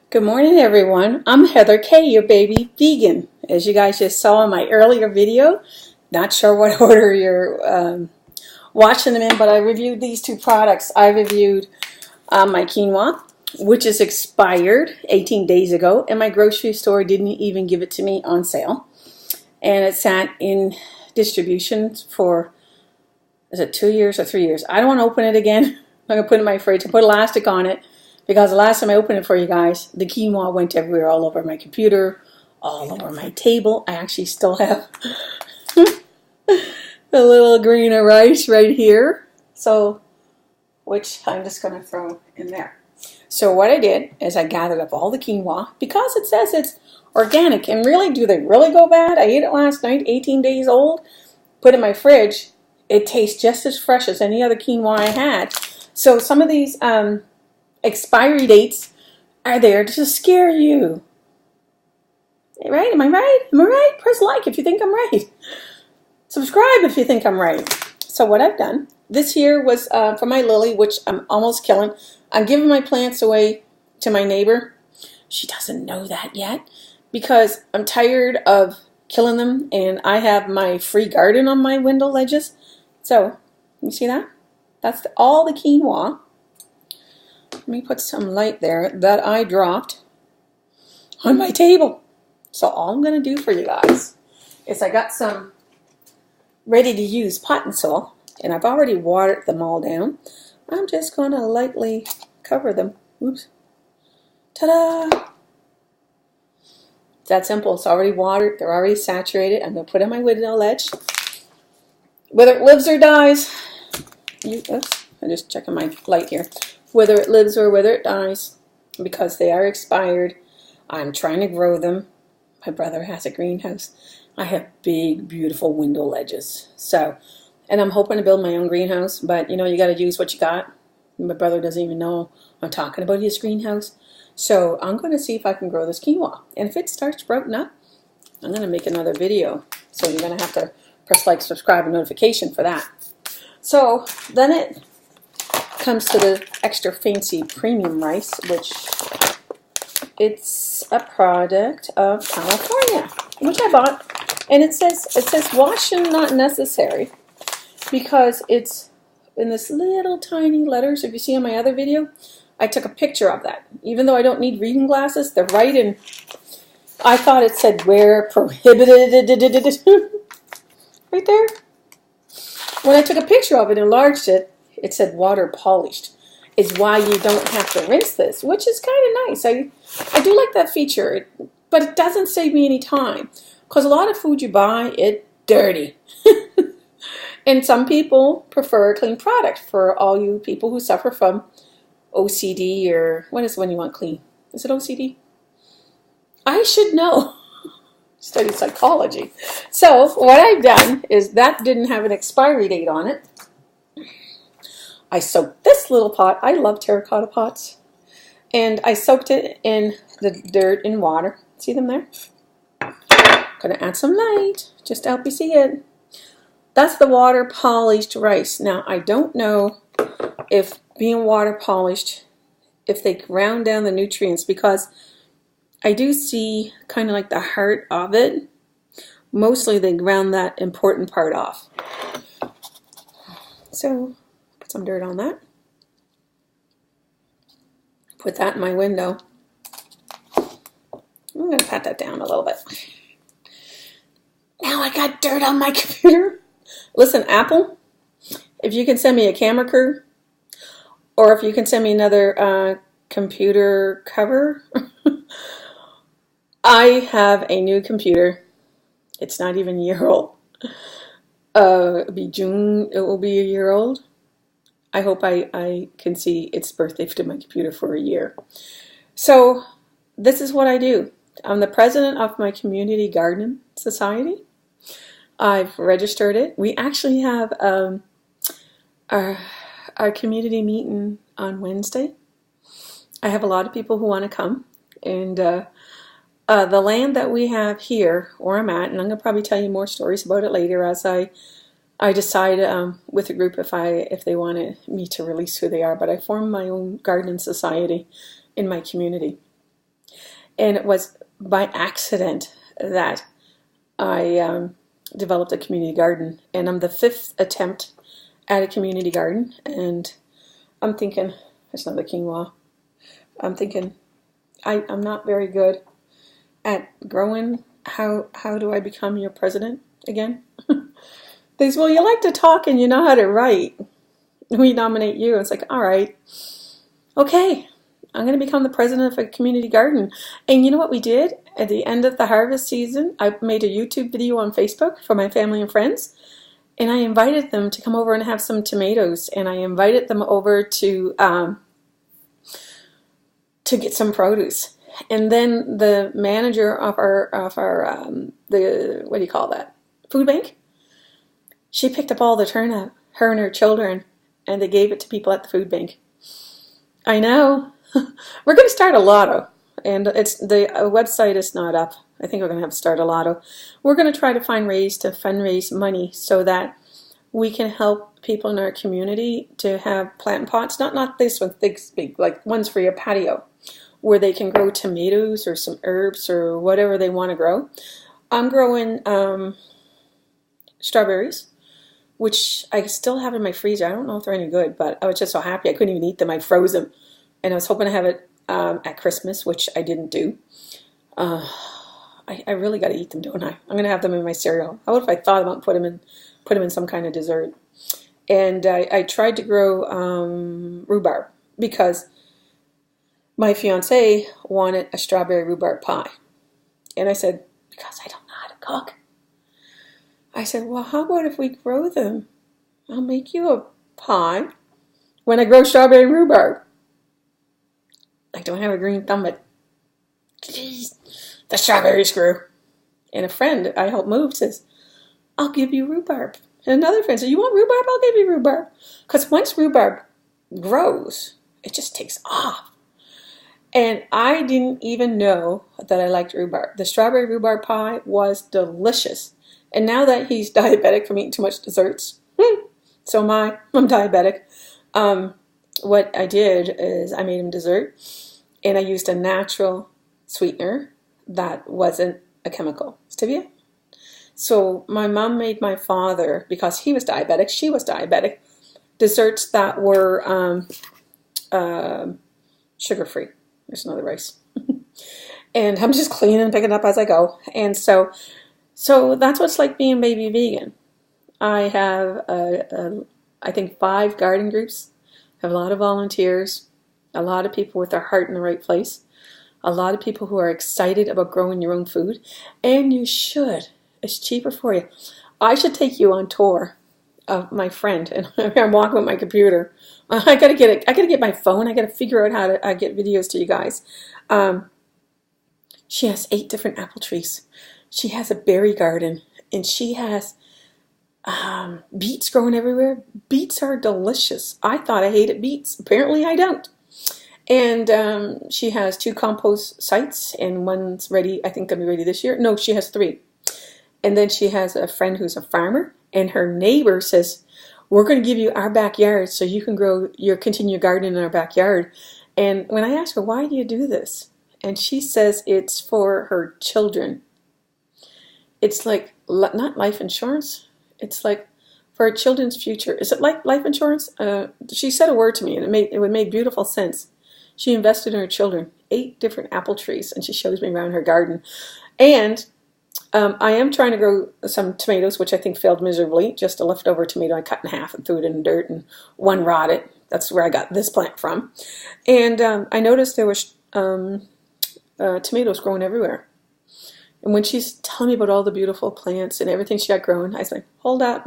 Good morning, everyone. I'm Heather K, your baby vegan. As you guys just saw in my earlier video, not sure what order you're watching them in, but I reviewed these two products. I reviewed my quinoa, which is expired 18 days ago, and my grocery store didn't even give it to me on sale. And it sat in distribution for, is it 2 years or 3 years? I don't want to open it again. I'm going to put it in my fridge and put elastic on it. Because the last time I opened it for you guys, the quinoa went everywhere, all over my computer, all over my table. I actually still have a little grain of rice right here. So, which I'm just going to throw in there. So what I did is I gathered up all the quinoa because it says it's organic. And really, do they really go bad? I ate it last night, 18 days old, put it in my fridge. It tastes just as fresh as any other quinoa I had. So some of these expiry dates are there to scare you. Right? Am I right? Am I right? Press like if you think I'm right. Subscribe if you think I'm right. So what I've done, this here was for my lily, which I'm almost killing. I'm giving my plants away to my neighbor. She doesn't know that yet because I'm tired of killing them and I have my free garden on my window ledges. So, you see that? That's all the quinoa. Let me put some light there that I dropped on my table. So all I'm going to do for you guys is I got some ready to use pot and soil, and I've already watered them all down. I'm just going to lightly cover them. Oops. Ta-da! It's that simple. It's already watered. They're already saturated. I'm going to put it on my window ledge. Whether it lives or dies, oops, I'm just checking my light here. Whether it lives or whether it dies, because they are expired, I'm trying to grow them. My brother has a greenhouse. I have big, beautiful window ledges. So, and I'm hoping to build my own greenhouse, but you know, you got to use what you got. My brother doesn't even know I'm talking about his greenhouse. So I'm going to see if I can grow this quinoa. And if it starts sprouting up, I'm going to make another video. So you're going to have to press like, subscribe, and notification for that. So then it comes to the extra fancy premium rice, which it's a product of California, which I bought, and it says washing not necessary because it's in this little tiny letters. If you see on my other video, I took a picture of that. Even though I don't need reading glasses, they're right in. I thought it said wear prohibited right there. When I took a picture of it, enlarged it, it said water polished. Is why you don't have to rinse this, which is kind of nice. I do like that feature, but it doesn't save me any time. Because a lot of food you buy, it's dirty. And some people prefer a clean product. For all you people who suffer from OCD, or what is when you want clean? Is it OCD? I should know. Study psychology. So what I've done is that didn't have an expiry date on it. I soaked this little pot. I love terracotta pots. And I soaked it in the dirt and water. See them there? Gonna add some light just to help you see it. That's the water polished rice. Now I don't know if being water polished, if they ground down the nutrients, because I do see kind of like the heart of it. Mostly they ground that important part off. So put some dirt on that. Put that in my window. I'm going to pat that down a little bit. Now I got dirt on my computer. Listen, Apple, if you can send me a camera crew, or if you can send me another computer cover. I have a new computer. It's not even a year old. It'll be June, it will be a year old. I hope I can see its birthday to my computer for a year. So this is what I do. I'm the president of my community garden society. I've registered it. We actually have our community meeting on Wednesday. I have a lot of people who want to come. And the land that we have here, where I'm at, and I'm going to probably tell you more stories about it later as I decide with the group if they wanted me to release who they are. But I formed my own gardening society in my community. And it was by accident that I developed a community garden. And I'm the 5th attempt at a community garden. And I'm thinking, it's not the quinoa. I'm thinking, I'm not very good at growing. How do I become your president again? They say, well, you like to talk and you know how to write. We nominate you. It's like, all right, okay, I'm going to become the president of a community garden. And you know what we did? At the end of the harvest season, I made a YouTube video on Facebook for my family and friends. And I invited them to come over and have some tomatoes. And I invited them over to get some produce. And then the manager of our the what do you call that, food bank, she picked up all the turnip, her and her children, and they gave it to people at the food bank. I know. We're going to start a lotto, and the website is not up. I think we're going to have to start a lotto. We're going to try to find ways to fundraise money so that we can help people in our community to have plant pots, not this one, big, like ones for your patio, where they can grow tomatoes or some herbs or whatever they want to grow. I'm growing strawberries, which I still have in my freezer. I don't know if they're any good, but I was just so happy I couldn't even eat them. I froze them, and I was hoping to have it at Christmas, which I didn't do. I really got to eat them, don't I? I'm going to have them in my cereal. How about if I thought about put them in some kind of dessert? And I tried to grow rhubarb because my fiance wanted a strawberry rhubarb pie. And I said, because I don't know how to cook. I said, well, how about if we grow them? I'll make you a pie when I grow strawberry rhubarb. I don't have a green thumb, but geez, the strawberries grew. And a friend I helped move says, I'll give you rhubarb. And another friend said, you want rhubarb? I'll give you rhubarb. Because once rhubarb grows, it just takes off. And I didn't even know that I liked rhubarb. The strawberry rhubarb pie was delicious. And now that he's diabetic from eating too much desserts, so I'm diabetic. What I did is I made him dessert, and I used a natural sweetener that wasn't a chemical, stevia. So my mom made my father, because he was diabetic, she was diabetic, desserts that were sugar-free. There's another rice. And I'm just cleaning and picking it up as I go. And so that's what it's like being baby vegan. I have, I think, 5 garden groups. I have a lot of volunteers, a lot of people with their heart in the right place, a lot of people who are excited about growing your own food. And you should. It's cheaper for you. I should take you on tour of my friend. And I'm walking with my computer. I gotta get my phone. I gotta figure out how to get videos to you guys. She has 8 different apple trees. She has a berry garden, and she has beets growing everywhere. Beets are delicious. I thought I hated beets. Apparently I don't. And she has 2 compost sites, and one's ready, I think, going to be ready this year. No, she has 3. And then she has a friend who's a farmer, and her neighbor says, we're going to give you our backyard so you can continue gardening in our backyard. And when I asked her, why do you do this? And she says it's for her children. It's like, not life insurance. It's like for her children's future. Is it like life insurance? She said a word to me, and it made beautiful sense. She invested in her children. 8 different apple trees, and she shows me around her garden. And I am trying to grow some tomatoes, which I think failed miserably. Just a leftover tomato I cut in half and threw it in the dirt, and one rotted. That's where I got this plant from. And I noticed there was tomatoes growing everywhere. And when she's telling me about all the beautiful plants and everything she got growing, I said, hold up.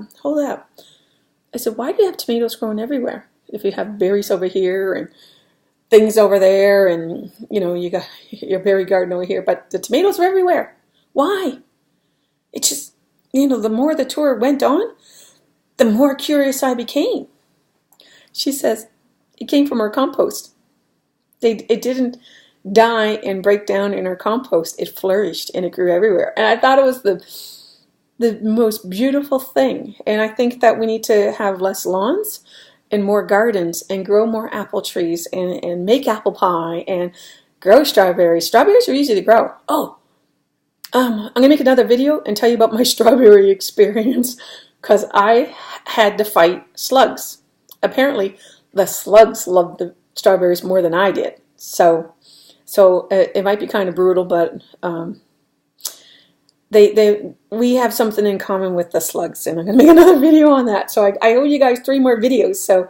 I said, why do you have tomatoes growing everywhere? If you have berries over here and things over there, and you got your berry garden over here, but the tomatoes are everywhere. Why? It's just, the more the tour went on, the more curious I became. She says it came from her compost. It didn't die and break down in her compost. It flourished and it grew everywhere. And I thought it was the most beautiful thing. And I think that we need to have less lawns and more gardens and grow more apple trees and make apple pie and grow strawberries. Strawberries are easy to grow. Oh, I'm going to make another video and tell you about my strawberry experience because I had to fight slugs. Apparently, the slugs loved the strawberries more than I did. So it might be kind of brutal, but we have something in common with the slugs, and I'm going to make another video on that. So I owe you guys 3 more videos, so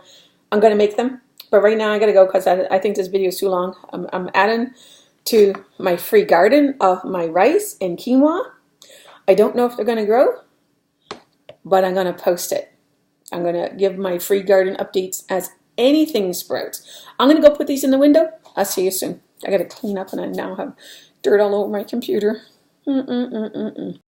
I'm going to make them. But right now I got to go because I think this video is too long. I'm adding to my free garden of my rice and quinoa. I don't know if they're going to grow, but I'm going to post it. I'm going to give my free garden updates as anything sprouts. I'm going to go put these in the window. I'll see you soon. I got to clean up, and I now have dirt all over my computer.